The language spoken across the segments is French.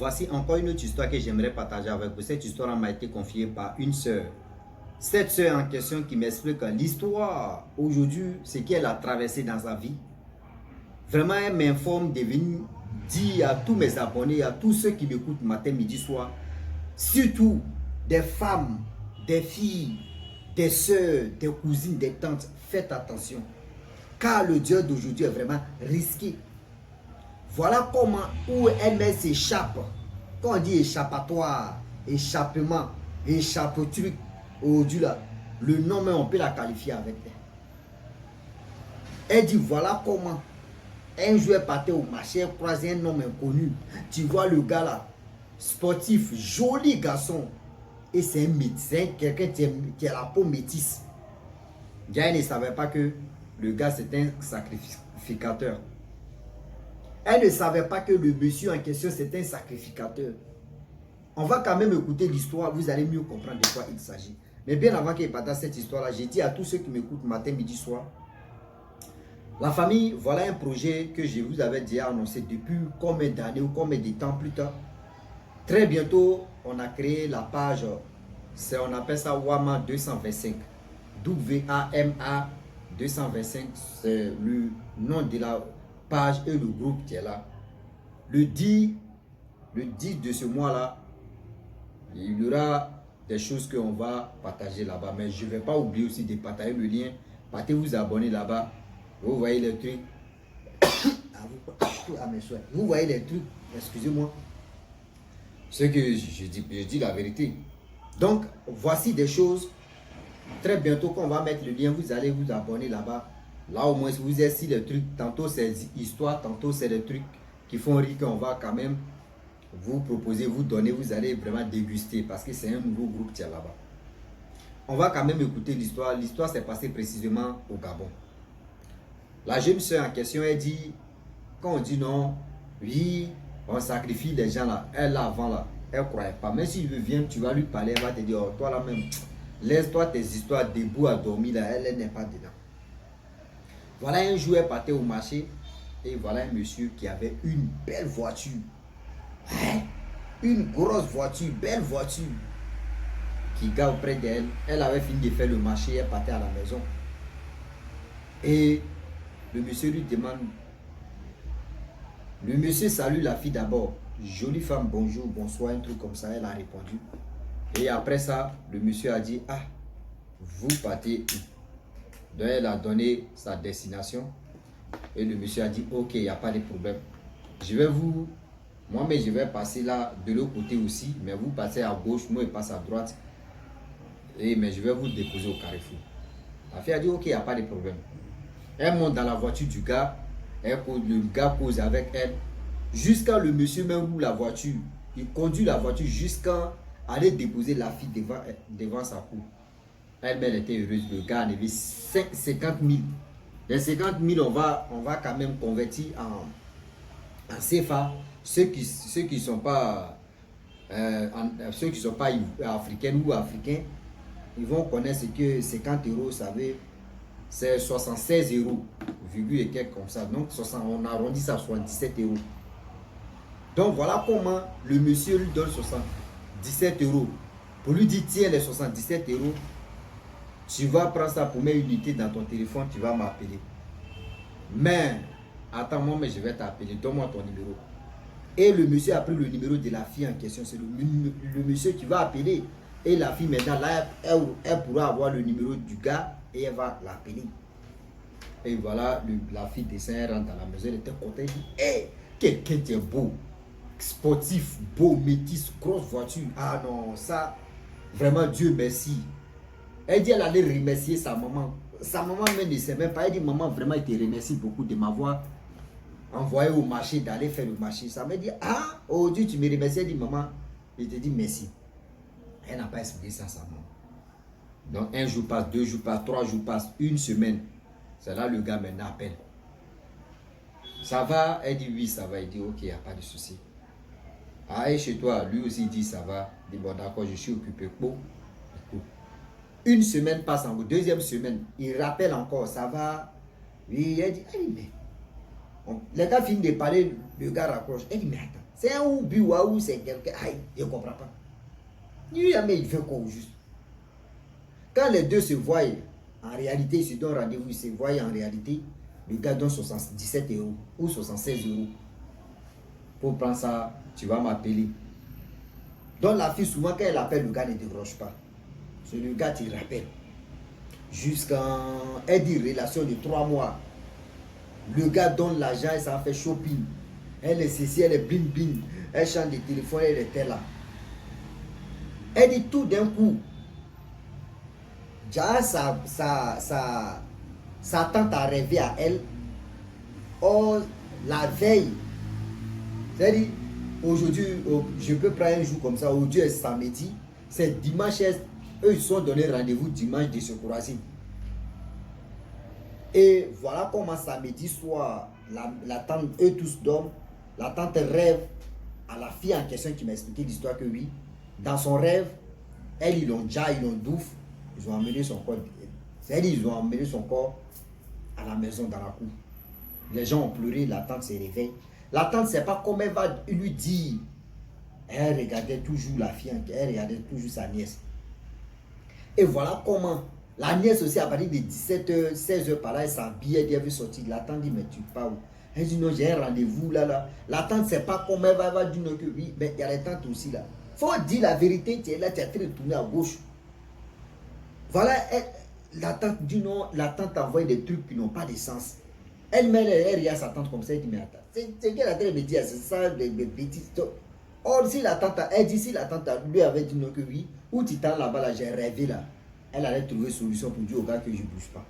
Voici encore une autre histoire que j'aimerais partager avec vous. Cette histoire m'a été confiée par une sœur. Cette sœur en question qui m'explique l'histoire aujourd'hui, ce qu'elle a traversé dans sa vie. Vraiment, elle m'informe de venir dire à tous mes abonnés, à tous ceux qui m'écoutent matin, midi, soir, surtout des femmes, des filles, des sœurs, des cousines, des tantes, faites attention. Car le Dieu d'aujourd'hui est vraiment risqué. Voilà comment où elle s'échappe. Quand on dit échappatoire, échappement, échappe-truc, aujourd'hui là, le nom même on peut la qualifier avec elle. Elle dit voilà comment un joueur partait au marché, elle croisait un homme inconnu. Tu vois le gars là, sportif, joli garçon. Et c'est un médecin, quelqu'un qui a la peau métisse. Elle ne savait pas que le gars c'était un sacrificateur. Elle ne savait pas que le monsieur en question c'était un sacrificateur. On va quand même écouter l'histoire, vous allez mieux comprendre de quoi il s'agit. Mais bien avant qu'il partage cette histoire-là, j'ai dit à tous ceux qui m'écoutent matin, midi, soir, la famille, voilà un projet que je vous avais déjà annoncé depuis combien d'années ou combien de temps plus tard. Très bientôt, on a créé la page, on appelle ça WAMA 225. WAMA 225, c'est le nom de la page et le groupe qui est là. Le 10 de ce mois-là, il y aura des choses qu'on va partager là-bas. Mais je ne vais pas oublier aussi de partager le lien. Partez vous abonner là-bas. Vous voyez les trucs. Vous voyez les trucs. Excusez-moi. Ce que je dis la vérité. Donc, voici des choses. Très bientôt, quand on va mettre le lien, vous allez vous abonner là-bas. Là, au moins, vous êtes si les trucs. Tantôt, c'est histoire. Tantôt, c'est des trucs qui font rire qu'on va quand même vous proposer, vous donner. Vous allez vraiment déguster parce que c'est un nouveau groupe qui est là-bas. On va quand même écouter l'histoire. L'histoire s'est passée précisément au Gabon. La jeune soeur en question, elle dit, quand on dit non, oui, on sacrifie les gens là, elle là avant là, elle ne croyait pas. Mais si il vient, tu vas lui parler, elle va te dire, oh, toi là même, laisse-toi tes histoires debout à dormir là, elle n'est pas dedans. Voilà un jour, elle partait au marché et voilà un monsieur qui avait une belle voiture. Ouais, une grosse voiture, belle voiture qui gare auprès d'elle. Elle avait fini de faire le marché, elle partait à la maison. Et le monsieur lui demande, le monsieur salue la fille d'abord. Jolie femme, bonjour, bonsoir, un truc comme ça, elle a répondu. Et après ça, le monsieur a dit, ah, vous partez où? Donc elle a donné sa destination. Et le monsieur a dit, ok, il n'y a pas de problème. Je vais vous, moi mais je vais passer là de l'autre côté aussi, mais vous passez à gauche, moi je passe à droite. Mais je vais vous déposer au carrefour. La fille a dit, ok, il n'y a pas de problème. Elle monte dans la voiture du gars, le gars cause avec elle, jusqu'à le monsieur même roule la voiture. Il conduit la voiture jusqu'à aller déposer la fille devant sa cour. Elle était heureuse, le gars avait 50 000. Les 50 000, on va quand même convertir en CFA. Ceux qui sont pas africains ou africains, ils vont connaître que 50 euros, vous savez, c'est 76 euros, virgule et quelques comme ça. Donc, on arrondit ça à 77 euros. Donc, voilà comment le monsieur lui donne 77 euros. Pour lui dire, tiens, les 77 euros, tu vas prendre ça pour mettre une unité dans ton téléphone, tu vas m'appeler. Mais, attends-moi, mais je vais t'appeler, donne-moi ton numéro. Et le monsieur a pris le numéro de la fille en question. C'est le monsieur qui va appeler. Et la fille, maintenant, là, elle pourra avoir le numéro du gars et elle va l'appeler. Et voilà, la fille descend, elle rentre dans la maison, elle était contente. Elle dit, hé, quelqu'un qui est beau, sportif, beau, métis, grosse voiture. Ah non, ça, vraiment, Dieu merci. Elle dit, elle allait remercier sa maman. Sa maman même ne sait même pas. Elle dit, maman, vraiment, elle te remercie beaucoup de m'avoir envoyé au marché, d'aller faire le marché. Ça me dit, ah, aujourd'hui, tu me remercies. Elle dit, maman, je te dis merci. Elle n'a pas expliqué ça à sa maman. Donc, un jour passe, 2 jours passe, 3 jours passe, une semaine. C'est là le gars maintenant appelle. Ça va? Elle dit oui, ça va. Il dit ok, il n'y a pas de souci. Ah, et chez toi, lui aussi dit ça va. Il dit bon, d'accord, je suis occupé. Bon, une semaine passe en gros, 2e semaine, il rappelle encore, ça va? Oui, elle dit mais. Les gars finissent de parler, le gars raccroche. Elle dit mais attends, C'est un Oubiwa ou c'est quelqu'un. Aïe, je ne comprends pas. Mais il fait quoi au juste? Quand les deux se voient, en réalité, ils se donnent rendez-vous, ils se voient en réalité, le gars donne 77 € ou 76 € pour prendre ça, tu vas m'appeler. Donc la fille, souvent, quand elle appelle, le gars ne décroche pas. C'est le gars qui rappelle. Jusqu'en, elle dit, relation de 3 mois. Le gars donne l'argent et ça fait shopping. Elle est ceci, elle est bling bling. Elle chante des téléphones, elle était là. Elle dit tout d'un coup. Déjà, sa tante a rêvé à elle. Or, la veille, c'est-à-dire, aujourd'hui, je peux prendre un jour comme ça, aujourd'hui est samedi, c'est dimanche, eux ils se sont donné rendez-vous dimanche de se croiser. Et voilà comment samedi soir, la tante, eux tous dorment, la tante rêve à la fille en question qui m'a expliqué l'histoire que oui, dans son rêve, elle, ils l'ont douf, ils ont amené son corps, c'est-à-dire ils ont amené son corps à la maison dans la cour. Les gens ont pleuré, la tante se réveille. La tante ne sait pas comment elle va lui dire. Elle regardait toujours la fille, elle regardait toujours sa nièce. Et voilà comment la nièce aussi, à partir de 17h, 16h par là, elle s'habille, elle veut sortir. La tante dit, mais tu pars où? Elle dit, non, j'ai un rendez-vous là. La tante ne sait pas comment elle va dire non, que oui, mais il y a les tantes aussi là. Il faut dire la vérité, tu es là, tu es en train de tourner à gauche. Voilà, la tante dit non, la tante envoie des trucs qui n'ont pas de sens. Elle-même, elle regarde sa tante comme ça, elle dit, mais attends, c'est qu'elle a train de me dire, c'est ça, des bêtises. Or, si la tante, elle dit, si la tante lui avait dit non que oui, ou tu t'en là-bas, là, j'ai rêvé là, elle allait trouver solution pour dire au gars que je ne bouge pas.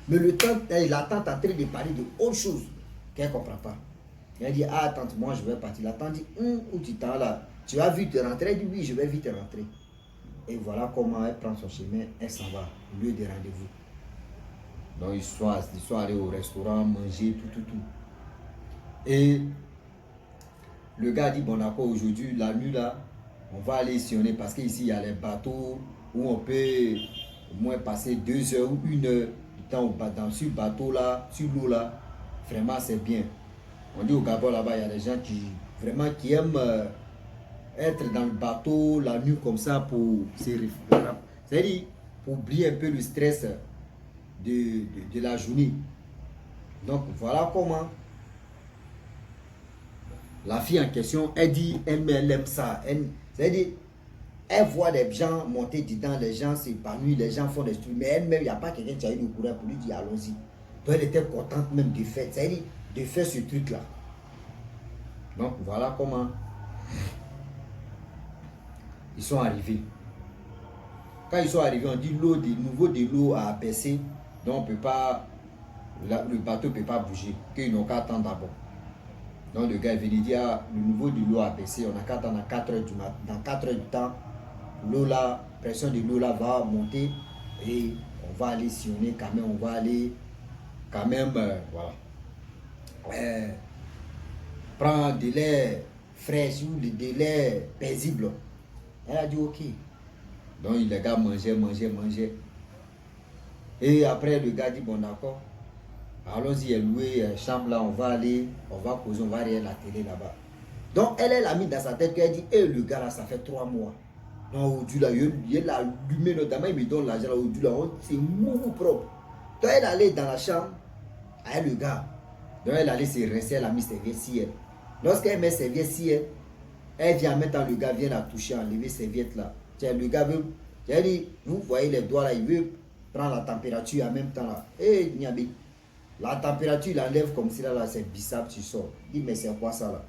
Mais la tante est en train de parler de autre chose qu'elle ne comprend pas. Elle dit, ah tante, moi je vais partir. La tante dit, où tu t'en là, tu vas vite rentrer? Elle dit, oui, je vais vite rentrer. Et voilà comment elle prend son chemin, elle s'en va, au lieu de rendez-vous. Donc ils sont allés au restaurant, manger, tout. Et le gars dit, bon d'accord, aujourd'hui, la nuit là, on va aller sillonner parce qu'ici il y a les bateaux où on peut au moins passer 2 heures ou 1 heure de temps sur le bateau là, sur l'eau là. Vraiment c'est bien. On dit au Gabon là-bas, il y a des gens qui aiment être dans le bateau la nuit comme ça pour se réfléchir. C'est-à-dire pour oublier un peu le stress de la journée. Donc voilà comment la fille en question, elle dit, elle aime ça. C'est-à-dire, elle voit des gens monter dedans, les gens s'épanouissent, les gens font des trucs, mais elle-même, il n'y a pas quelqu'un qui a eu le courage pour lui dire allons-y. Donc elle était contente même de faire, c'est-à-dire de faire ce truc-là. Donc voilà comment ils sont arrivés. Quand ils sont arrivés, on dit nouveau de l'eau a abaissé, donc on peut pas, le bateau ne peut pas bouger, qu'ils n'ont qu'à attendre d'abord. Donc le gars est venu dire, ah, le niveau de l'eau a baissé, on a qu'à attendre à 4 heures du matin. Dans 4 heures du temps, l'eau là, pression de l'eau là va monter et on va aller sillonner quand même, on va aller quand même, voilà. Prendre de l'air fraîche ou de l'air paisible. Elle a dit ok. Donc les gars mangeaient. Et après le gars dit bon d'accord. Allons-y, elle loué chambre là, on va causer, on va regarder la télé là-bas. Donc elle a mis dans sa tête qu'elle dit, le gars là, ça fait 3 mois. Non, aujourd'hui là, il a allumé notamment, il me donne l'argent là, aujourd'hui là, c'est mou propre. Donc elle allait dans la chambre, avec le gars. Donc elle allait se rincer, elle a mis ses serviettes si elle. Lorsqu'elle met ses serviettes si elle vient en même temps, le gars vient la toucher, enlever ses serviettes là. Tiens, le gars veut, elle dit, vous voyez les doigts là, il veut prendre la température en même temps là. Niabi. La température, il enlève comme si là, c'est biceps, tu sors. Il dit, mais c'est quoi ça là?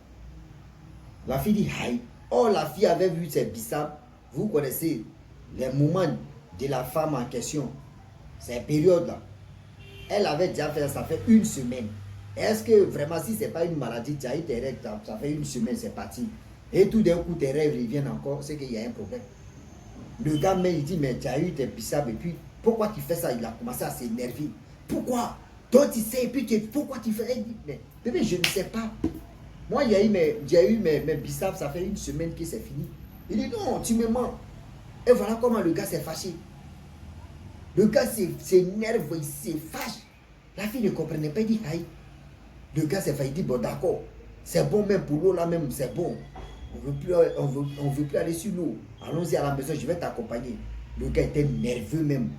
La fille dit, aïe. Oh, la fille avait vu ses biceps. Vous connaissez les moments de la femme en question. Ces périodes-là. Elle avait déjà fait ça fait 1 semaine. Est-ce que vraiment, si ce n'est pas une maladie, tu as eu tes règles, ça fait 1 semaine, c'est parti. Et tout d'un coup, tes rêves reviennent encore, c'est qu'il y a un problème. Le gars, il dit, mais tu as eu tes biceps, et puis, pourquoi tu fais ça? Il a commencé à s'énerver. Pourquoi? Toi, tu sais, et puis pourquoi tu fais? Mais bébé, je ne sais pas. Moi, j'ai eu mes biceps, ça fait 1 semaine que c'est fini. Il dit, non, tu me mens. Et voilà comment le gars s'est fâché. Le gars s'énerve, il se fâche. La fille ne comprenait pas, il dit, aïe. Le gars s'est fâché, il dit, bon, d'accord. C'est bon même pour l'eau là même, c'est bon. On veut plus aller sur l'eau. Allons-y à la maison, je vais t'accompagner. Le gars était nerveux même.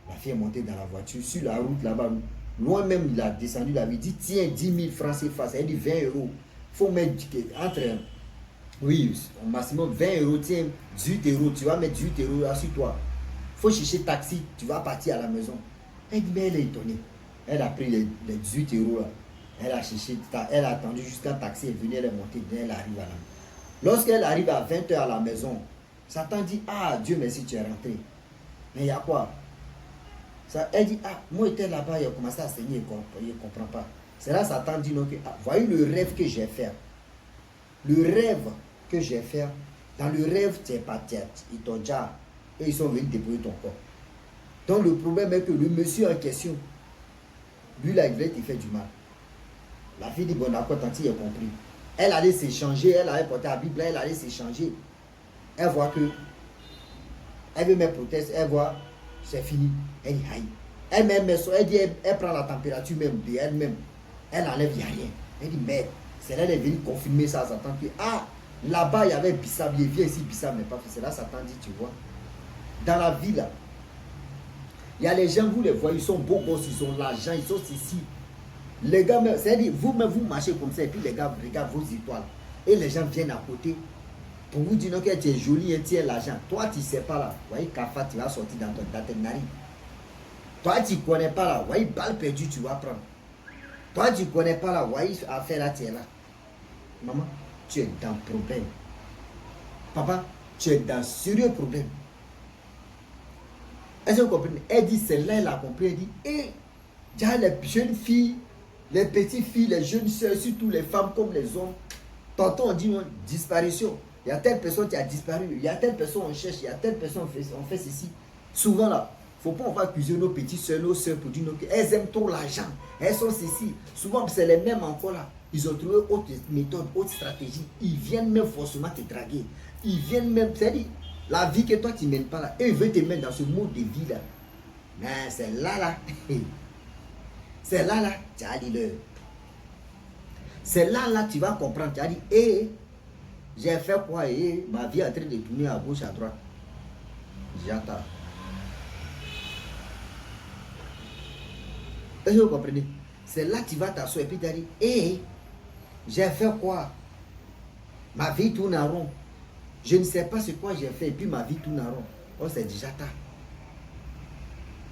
La fille est montée dans la voiture, sur la route là-bas. Loin même, il a descendu, il avait dit, tiens, 10 000 francs CFA, elle dit 20 euros. Il faut mettre entre, oui, au maximum 20 euros, tiens, 18 euros, tu vas mettre 18 euros, assure-toi. Il faut chercher taxi, tu vas partir à la maison. Elle dit, mais elle est étonnée. Elle a pris les 18 euros là. Elle a cherché, elle a attendu jusqu'à taxi, elle venait, elle est montée, elle arrive à la maison. Lorsqu'elle arrive à 20 h à la maison, Satan dit, ah, Dieu merci, tu es rentré. Mais il y a quoi? Ça, elle dit, ah, moi j'étais là-bas, il a commencé à saigner, il ne comprend pas. C'est là Satan dit, non, que, ah, voyez le rêve que j'ai fait. Le rêve que j'ai fait, dans le rêve, tu es parti, ils t'ont déjà, et ils sont venus débrouiller ton corps. Donc le problème est que le monsieur en question, lui là, il voulait te faire du mal. La fille dit, bon d'accord, tant il a compris. Elle allait s'échanger, elle allait porter la Bible, elle allait s'échanger. Elle voit que, elle veut mettre proteste, elle voit, c'est fini. Elle dit, aïe. Elle-même, elle dit, elle prend la température même de elle-même. Elle enlève, il n'y a rien. Elle dit, merde. C'est là qu'elle est venue confirmer ça à Satan. Que, ah, là-bas, il y avait Bissab, il vient ici, Bissab n'est pas fait. C'est là Satan dit, tu vois. Dans la vie, là, il y a les gens, vous les voyez, ils sont beaux gosses, ils ont l'argent, ils sont ici. Les gars, c'est-à-dire, vous-même, vous marchez comme ça, et puis les gars regardent vos étoiles. Et les gens viennent à côté pour vous dire que tu es joli et tu as l'argent. Toi, tu ne sais pas là. Vous voyez, Kafa, tu vas sortir dans tes narines. Toi, tu ne connais pas là. Vous voyez, balle perdue, tu vas prendre. Toi, tu ne connais pas là. Vous voyez, affaire là, tu es là. Maman, tu es dans le problème. Papa, tu es dans sérieux problème. Est-ce que vous comprenez? Elle dit, c'est là, elle a compris. Elle dit, et déjà les jeunes filles, les petites filles, les jeunes soeurs, surtout les femmes comme les hommes, tantôt on dit non, disparition. Il y a telle personne qui a disparu, il y a telle personne on cherche, il y a telle personne on fait ceci. Souvent là, il ne faut pas on va accuser nos petites soeurs, nos soeurs pour dire qu'elles aiment trop l'argent, elles sont ceci. Souvent c'est les mêmes encore là. Ils ont trouvé autre méthode, autre stratégie. Ils viennent même forcément te draguer. Ils viennent même, c'est-à-dire, la vie que toi tu ne mènes pas là, et ils veulent te mettre dans ce mode de vie là. Mais c'est là, c'est là, tu as dit le. C'est là, tu vas comprendre. Tu as dit, hé, j'ai fait quoi? Et ma vie est en train de tourner à gauche, à droite. J'attends. Est-ce que vous comprenez? C'est là que tu vas t'asseoir et puis tu as dit, hé, j'ai fait quoi? Ma vie tourne en rond. Je ne sais pas ce quoi j'ai fait et puis ma vie tourne en rond. Oh, c'est déjà tard.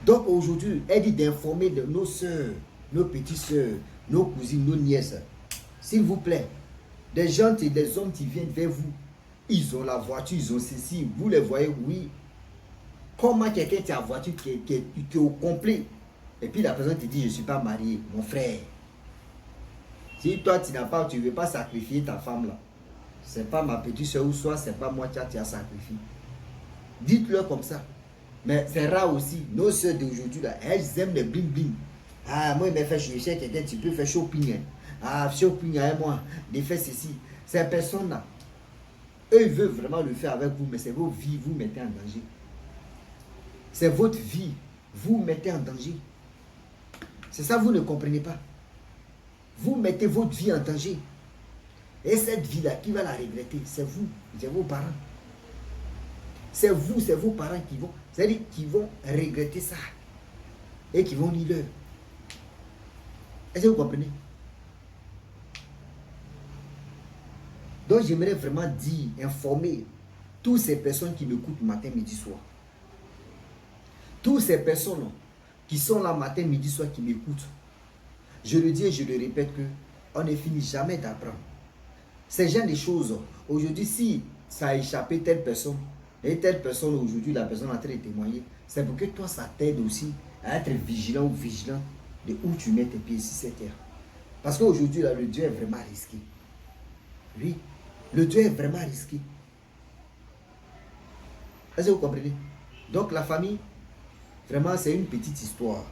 Donc aujourd'hui, elle dit d'informer de nos soeurs, nos petites soeurs, nos cousines, nos nièces. S'il vous plaît, des gens, des hommes qui viennent vers vous, ils ont la voiture, ils ont ceci, vous les voyez, oui. Comment quelqu'un qui a la voiture qui est au complet, et puis la personne te dit, je ne suis pas marié, mon frère. Si toi, tu n'as pas, tu ne veux pas sacrifier ta femme là, c'est pas ma petite soeur ou soit c'est pas moi qui as sacrifié. Dites-le comme ça. Mais c'est rare aussi. Nos soeurs d'aujourd'hui, là, elles aiment les bling bling. Ah, moi, il m'a fait chercher quelqu'un, tu peux faire shopping. Hein. Ah, shopping avec moi, de faire ceci. Ces personnes-là, eux, ils veulent vraiment le faire avec vous, mais c'est vos vies, vous mettez en danger. C'est votre vie, vous mettez en danger. C'est ça, vous ne comprenez pas. Vous mettez votre vie en danger. Et cette vie-là, qui va la regretter? C'est vous, c'est vos parents. C'est vous, c'est vos parents qui vont, c'est-à-dire qui vont regretter ça et qui vont lire l'heure. Est-ce que vous comprenez? Donc j'aimerais vraiment dire, informer toutes ces personnes qui m'écoutent matin, midi, soir. Toutes ces personnes qui sont là matin, midi, soir, qui m'écoutent. Je le dis et je le répète que on ne finit jamais d'apprendre. Ces genre de choses, aujourd'hui, si ça a échappé telle personne, et telle personne aujourd'hui, la personne est en train de témoigner, c'est pour que toi, ça t'aide aussi à être vigilant ou vigilant de où tu mets tes pieds sur cette terre. Parce qu'aujourd'hui, là, le Dieu est vraiment risqué. Oui, le Dieu est vraiment risqué. Est-ce que vous comprenez? Donc la famille, vraiment, c'est une petite histoire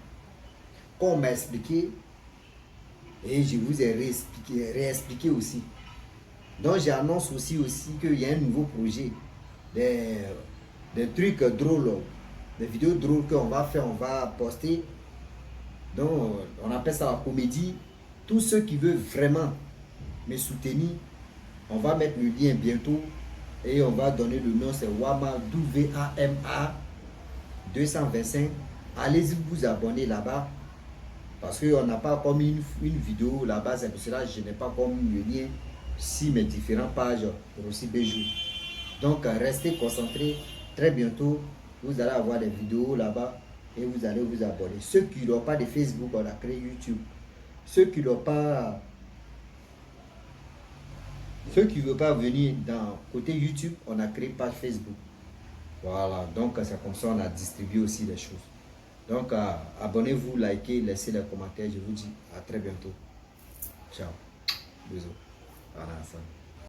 qu'on m'a expliqué et je vous ai réexpliqué aussi. Donc j'annonce aussi qu'il y a un nouveau projet. Des trucs drôles, des vidéos drôles qu'on va faire, on va poster. Donc on appelle ça la comédie. Tous ceux qui veulent vraiment me soutenir, on va mettre le lien bientôt et on va donner le nom, c'est Wama, WAMA 225. Allez-y vous abonner là-bas parce qu'on n'a pas comme une vidéo là-bas, c'est pour cela que je n'ai pas comme le lien sur mes différentes pages Rossi Béjou. Donc restez concentrés, très bientôt vous allez avoir des vidéos là-bas et vous allez vous abonner. Ceux qui n'ont pas de Facebook, on a créé YouTube. Ceux qui n'ont pas, ceux qui ne veulent pas venir dans côté YouTube, on a créé page Facebook. Voilà, donc c'est comme ça on a distribué aussi les choses. Donc abonnez-vous, likez, laissez les commentaires. Je vous dis à très bientôt. Ciao. Bisous. Voilà, ça.